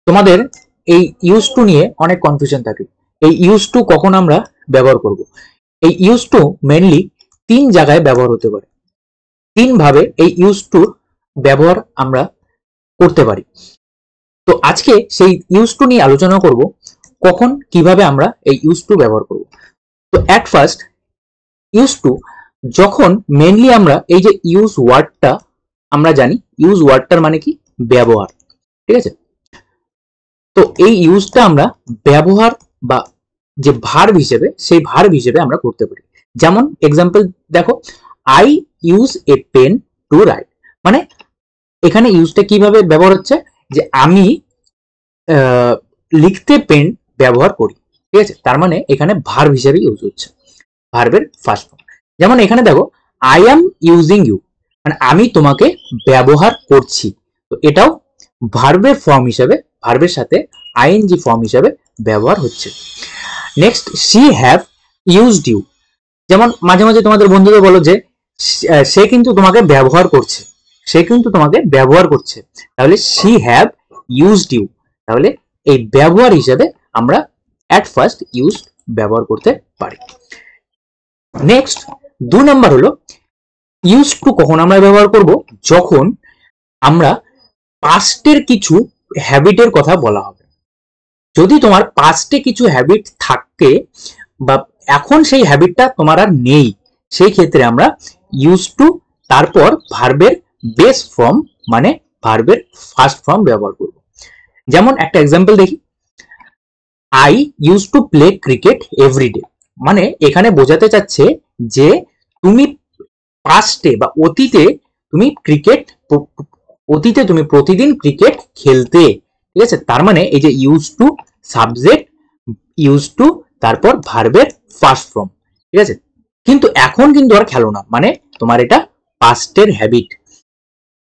তোমাদের এই use to নিয়ে অনেক কনফিউশন থাকে। এই ইউজ টু কখন আমরা ব্যবহার করব? এই ইউজ টু মেনলি তিন জায়গায় ব্যবহার হতে পারে, তিন ভাবে এই ইউজ টু ব্যবহার আমরা করতে পারি। তো আজকে সেই ইউজ টু নিয়ে আলোচনা করব, কখন কিভাবে আমরা এই ইউজ টু ব্যবহার করব। তো এট ফার্স্ট ইউজ টু, যখন মেনলি আমরা এই যে ইউজ ওয়ার্ডটা আমরা জানি, ইউজ ওয়ার্ডটার মানে কি? ব্যবহার, ঠিক আছে? তো এই ইউজটা আমরা ব্যবহার বা যে ভার্ব হিসেবে, সেই ভার্ব হিসেবে আমরা করতে পারি। যেমন এক্সাম্পল দেখো, I use a pen to write, মানে এখানে ইউজটা কিভাবে ব্যবহার হচ্ছে, যে আমি লিখতে পেন ব্যবহার করি, ঠিক আছে? তার মানে এখানে ভার্ব হিসেবে ইউজ হচ্ছে, ভার্বের ফার্স্ট ফর্ম। যেমন এখানে দেখো, আই অ্যাম ইউজিং ইউ, মানে আমি তোমাকে ব্যবহার করছি। তো এটাও ভার্বের ফর্ম হিসেবে, ভার্বের সাথে আইএনজি ফর্ম হিসেবে ব্যবহার হচ্ছে। Next, she have used you, যেমন মাঝে মাঝে তোমাদের বন্ধুদের বলো যে সে কিন্তু তোমাকে ব্যবহার করছে, সে কিন্তু তোমাকে ব্যবহার করছে, তাহলে শি হ্যাভ ইউজড ইউ, তাহলে এই ব্যবহার হিসেবে আমরা অ্যাট ফার্স্ট ইউজ ব্যবহার করতে পারি। নেক্সট 2 নাম্বার হলো ইউজ টু কখন আমরা ব্যবহার করব, যখন আমরা পাস্টের কিছু হ্যাবিটের কথা বলা হবে। যদি তোমার পাস্টে কিছু হ্যাবিট থাকে বা এখন সেই হ্যাবিটটা তোমার আর নেই, সেই ক্ষেত্রে আমরা ইউজ টু তারপর ভার্বের বেস ফর্ম মানে ভার্বের ফার্স্ট ফর্ম ব্যবহার করব। যেমন একটা এক্সাম্পল দেখি, I use to play cricket everyday, মানে এখানে বোঝাতে চাচ্ছে যে তুমি পাস্টে বা অতীতে তুমি ক্রিকেট, অতীতে তুমি প্রতিদিন ক্রিকেট খেলতে, ঠিক আছে? তার মানে এই যে use to, subject, use to, তারপর ভার্বের ফার্স্ট ফর্ম, ঠিক আছে? কিন্তু এখন কিন্তু আর খেলো না, মানে তোমার এটা পাস্টের habit.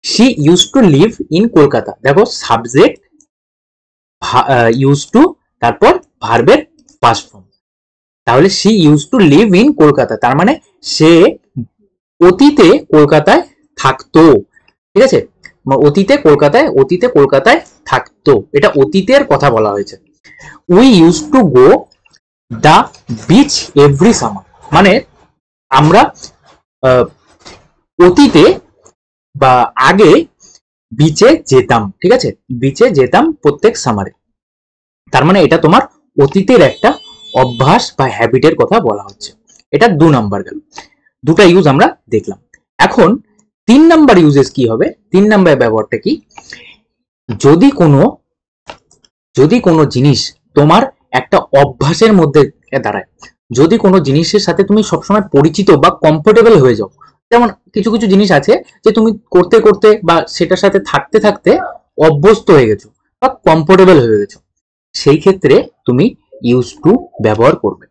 She use to live in Kolkata, দেখো সাবজেক্ট, ইউজ টু, তারপর ভার্বের ফার্স্ট ফর্ম, তাহলে she use to live in Kolkata, তার মানে সে অতীতে কলকাতায় থাকতো, ঠিক আছে? অতীতে কলকাতায় থাকতো, এটা অতীতের কথা বলা হয়েছে। We use to go the beach every summer, মানে আমরা অতীতে বা আগে বিচে যেতাম, ঠিক আছে? বিচে যেতাম প্রত্যেক সামারে, তার মানে এটা তোমার অতীতের একটা অভ্যাস বা হ্যাবিটের কথা বলা হচ্ছে। এটা 2 নাম্বার গেল, দুটা ইউজ আমরা দেখলাম। এখন 3 নাম্বার ইউজেস কি হবে? 3 নাম্বার ব্যবহারটা কি, যদি কোনো জিনিস তোমার একটা অভ্যাসের মধ্যে দাঁড়ায়, যদি কোনো জিনিসের সাথে তুমি সবসময় পরিচিত বা কমফোর্টেবল হয়ে যাও, যেমন কিছু কিছু জিনিস আছে যে তুমি করতে করতে বা সেটার সাথে থাকতে থাকতে অভ্যস্ত হয়ে গেছো বা কমফোর্টেবল হয়ে গেছো, সেই ক্ষেত্রে তুমি ইউজ টু ব্যবহার করবে।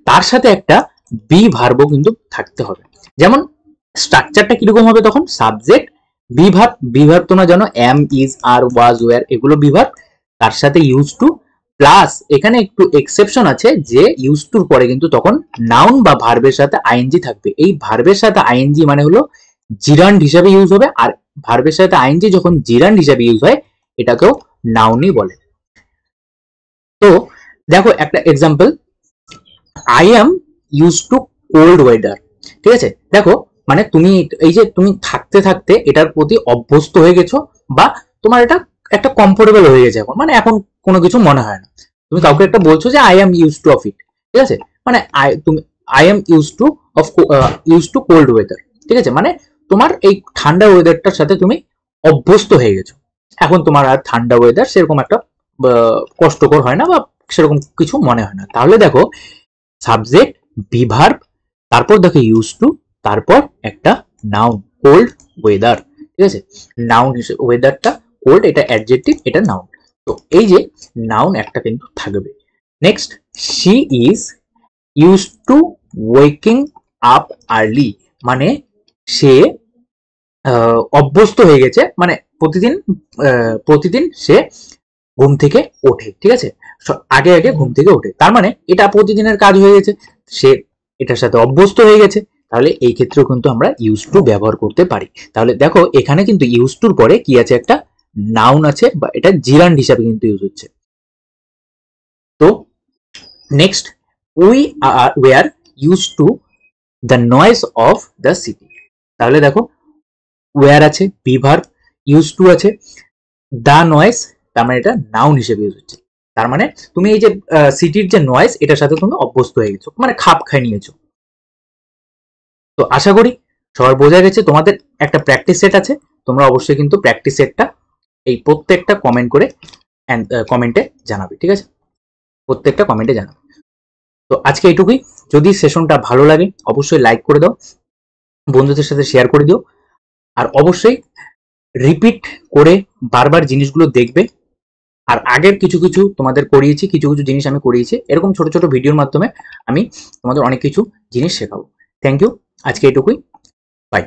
তার সাথে একটা বি ভার্বও কিন্তু থাকতে হবে। যেমন স্ট্রাকচারটা কিরকম হবে তখন, সাবজেক্ট, বি ভার্ব তোমরা জানো, am, is, are, was, were, এগুলো বি ভার্ব, তার সাথে ইউজ টু, প্লাস এখানে একটু এক্সেপশন আছে যে ইউজ টুর পরে কিন্তু তখন নাউন বা ভার্বের সাথে আইএনজি থাকবে। এই ভার্বের সাথে আইএনজি মানে হলো জিরান্ড হিসাবে ইউজ হবে, আর ভার্বের সাথে আইএনজি যখন জিরান্ড হিসাবে ইউজ হয় এটাকেও নাউনই বলে। তো দেখো একটা example, I am use to cold weather, ঠিক আছে? দেখো মানে তুমি এই যে তুমি থাকতে থাকতে এটার প্রতি অভ্যস্ত হয়ে গেছো বা তোমার এটা একটা কমফোর্টেবল হয়ে গেছে, এখন মানে এখন কোনো কিছু মনে হয় না। তুমি কাউকে একটা বলছো যে I am use to of it, ঠিক আছে? মানে I am use to cold weather, ঠিক আছে? মানে তোমার এই ঠান্ডা ওয়েদারটার সাথে তুমি অভ্যস্ত হয়ে গেছো, এখন তোমার আর ঠান্ডা ওয়েদার সেরকম একটা কষ্টকর হয় না বা সেরকম কিছু মনে হয় না। তাহলে দেখো সাবজেক্ট, বি ভার্ব, তারপর দেখো ইউজ টু, তারপর একটা নাউন, কোল্ড ওয়েদার, ঠিক আছে? নাউন হিসেবে ওয়েদারটা কোল্ড, এটা অ্যাডজেক্টিভ, এটা নাউন। তো এই যে নাউন একটা কিন্তু থাকবে। Next, she is use to waking up early, মানে সে অভ্যস্ত হয়ে গেছে, মানে প্রতিদিন সে ঘুম থেকে ওঠে, ঠিক আছে? আগে আগে ঘুম থেকে ওঠে, তার মানে এটা প্রতিদিনের কাজ হয়ে গেছে, সে এটার সাথে অভ্যস্ত হয়ে গেছে, তাহলে এই ক্ষেত্রেও কিন্তু আমরা ইউজ টু ব্যবহার করতে পারি। তাহলে দেখো এখানে কিন্তু ইউজ টুর পরে কি আছে, একটা নাউন আছে বা এটা জিরান্ড হিসাবে কিন্তু ইউজ হচ্ছে। তো next, we were use to the noise of the city. তাহলে দেখো ওয়ার আছে, বি ভার্ব, ইউজ টু আছে, দ্য নয়েজ, তার মানে এটা নাউন হিসেবে ইউজ হচ্ছে। তার মানে তুমি এই যে সিটির যে নয়েজ এটার সাথে তুমি অভ্যস্ত হয়ে গেছো, মানে খাপ খাই নিয়েছো। তো আশা করি সবার বোঝা গেছে। তোমাদের একটা প্র্যাকটিস সেট আছে, তোমরা অবশ্যই কিন্তু প্র্যাকটিস সেটটা এই প্রত্যেকটা কমেন্টে জানাবে, ঠিক আছে? প্রত্যেকটা কমেন্টে জানাবে। তো আজকে এইটুকুই। যদি সেশনটা ভালো লাগে অবশ্যই লাইক করে দাও, বন্ধুদের সাথে শেয়ার করে দিও, আর অবশ্যই রিপিট করে বারবার জিনিসগুলো দেখবে। আর আগের কিছু কিছু তোমাদের করিয়েছি, কিছু কিছু জিনিস আমি করিয়েছি, এরকম ছোট ছোট ভিডিওর মাধ্যমে আমি তোমাদের অনেক কিছু জিনিস শেখাবো। থ্যাংক ইউ, আজকে এইটুকুই, বাই।